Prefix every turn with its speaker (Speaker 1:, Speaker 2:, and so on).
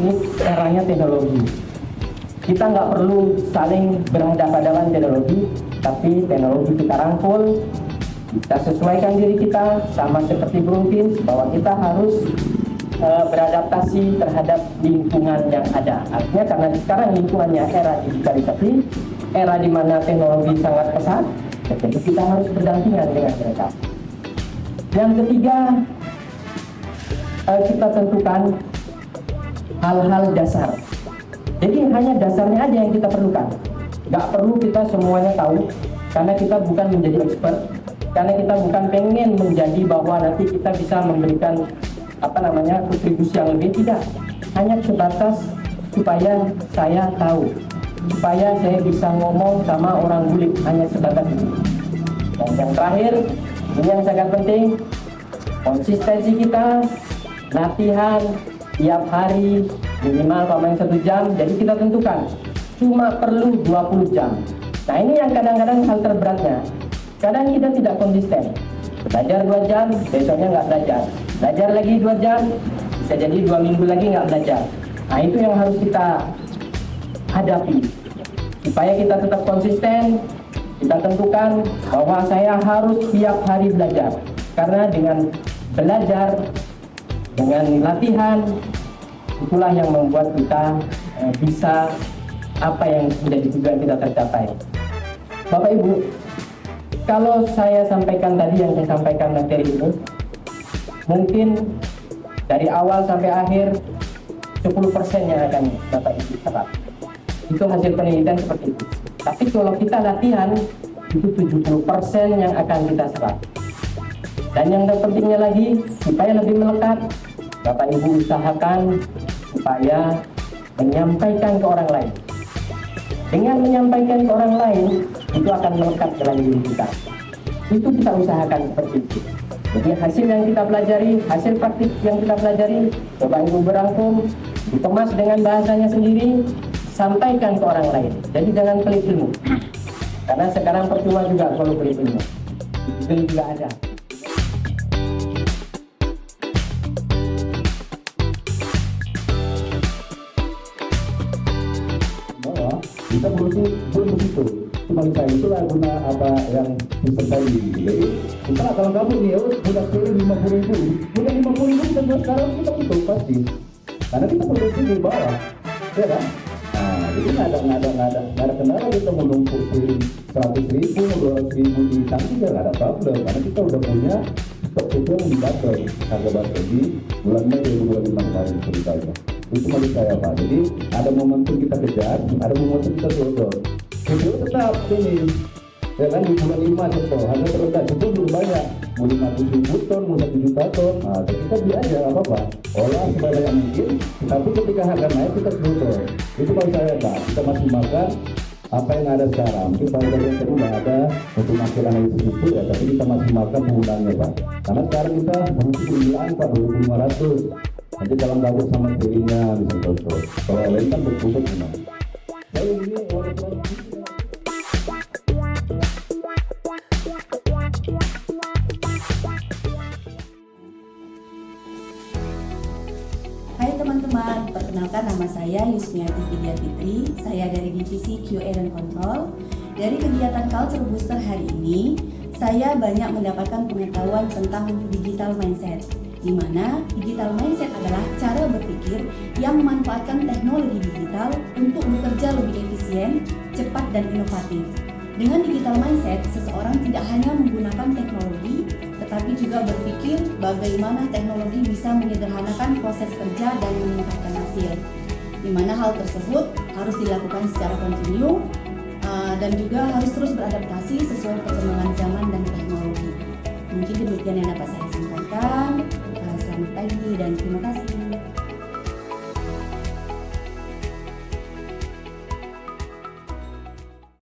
Speaker 1: ini eranya teknologi. Kita nggak perlu saling berhadapan-hadapan teknologi, tapi teknologi kita rangkul, kita sesuaikan diri kita sama seperti burung fins bahwa kita harus beradaptasi terhadap lingkungan yang ada. Artinya karena sekarang lingkungannya era digitalisasi, era di mana teknologi sangat pesat, jadi kita harus berdampingan dengan mereka. Yang ketiga, kita tentukan hal-hal dasar. Jadi hanya dasarnya aja yang kita perlukan. Nggak perlu kita semuanya tahu, karena kita bukan menjadi expert, karena kita bukan pengen menjadi bahwa nanti kita bisa memberikan kontribusi yang lebih. Tidak, hanya sebatas supaya saya tahu, supaya saya bisa ngomong sama orang bulik, hanya sebatas itu. Dan yang terakhir, ini yang sangat penting, konsistensi kita, latihan tiap hari minimal pemain 1 jam. Jadi kita tentukan cuma perlu 20 jam. Nah ini yang kadang-kadang hal terberatnya. Kadang kita tidak konsisten. Belajar 2 jam, besoknya nggak belajar. Belajar lagi 2 jam, bisa jadi 2 minggu lagi nggak belajar. Nah itu yang harus kita hadapi. Supaya kita tetap konsisten, kita tentukan bahwa saya harus tiap hari belajar. Karena dengan belajar, dengan latihan, itulah yang membuat kita bisa apa yang menjadi tujuan kita tercapai. Bapak Ibu, kalau saya sampaikan tadi, yang saya sampaikan materi ini, mungkin dari awal sampai akhir 10% yang akan Bapak Ibu serap. Itu hasil penelitian seperti itu. Tapi kalau kita latihan, itu 70% yang akan kita serap. Dan yang terpentingnya lagi, supaya lebih melekat, Bapak Ibu usahakan supaya menyampaikan ke orang lain. Dengan menyampaikan ke orang lain, itu akan melekat dalam diri kita. Itu kita usahakan seperti itu. Jadi hasil yang kita pelajari, hasil praktik yang kita pelajari, Bapak Ibu berangkum, dikemas dengan bahasanya sendiri, sampaikan ke orang lain. Jadi jangan pelit ilmu. Karena sekarang percuma juga kalau pelit ilmu. Itu juga ada.
Speaker 2: Kita belum itu, cuma saya itulah guna apa yang disertai. Jadi kita kalau kamu nih, udah turun 50.000, udah 50.000 kita buat sekarang kita butuh pasti, karena kita produksi di bawah, ya kan? Nah, jadi nggak ada kendala kita mau numpuk 100.000, 200.000 di tangki ya nggak ada problem, karena kita udah punya stok itu yang di baterai, harga baterai di bulan Mei 2025 kemarin ceritanya. Itu menurut saya Pak. Jadi ada momentum kita kejar, ada momentum kita dodol. Itu tetap ini, ya kan di bulan 5 contoh, harga terendah itu belum banyak, mau 50.000 ton, mau 1 juta ton. Nah, kita beli aja apa-apa, olah sebanyak mungkin. Tapi ketika harga naik kita dodol. Itu kalau saya Pak, kita masih makan apa yang ada sekarang. Mungkin pada bagian tadi nggak ada untuk makin analisis itu ya, tapi kita masih makan penggunaannya Pak. Karena sekarang kita berusia penggunaan Pak 2.500. Nanti dalam gabung sama kirinya bisa contoh. Kalau lain kan berpusat gimana? Lalu ini
Speaker 3: Hai teman-teman, perkenalkan nama saya Yusmiati Vidya Fitri. Saya dari Divisi QA dan Kontrol. Dari kegiatan Culture Booster hari ini, saya banyak mendapatkan pengetahuan tentang digital mindset, di mana digital mindset adalah cara berpikir yang memanfaatkan teknologi digital untuk bekerja lebih efisien, cepat, dan inovatif. Dengan digital mindset, seseorang tidak hanya menggunakan teknologi, tetapi juga berpikir bagaimana teknologi bisa menyederhanakan proses kerja dan meningkatkan hasil. Di mana hal tersebut harus dilakukan secara kontinu dan juga harus terus beradaptasi sesuai perkembangan zaman dan teknologi. Mungkin demikian yang dapat saya sampaikan. Selamat pagi dan terima kasih.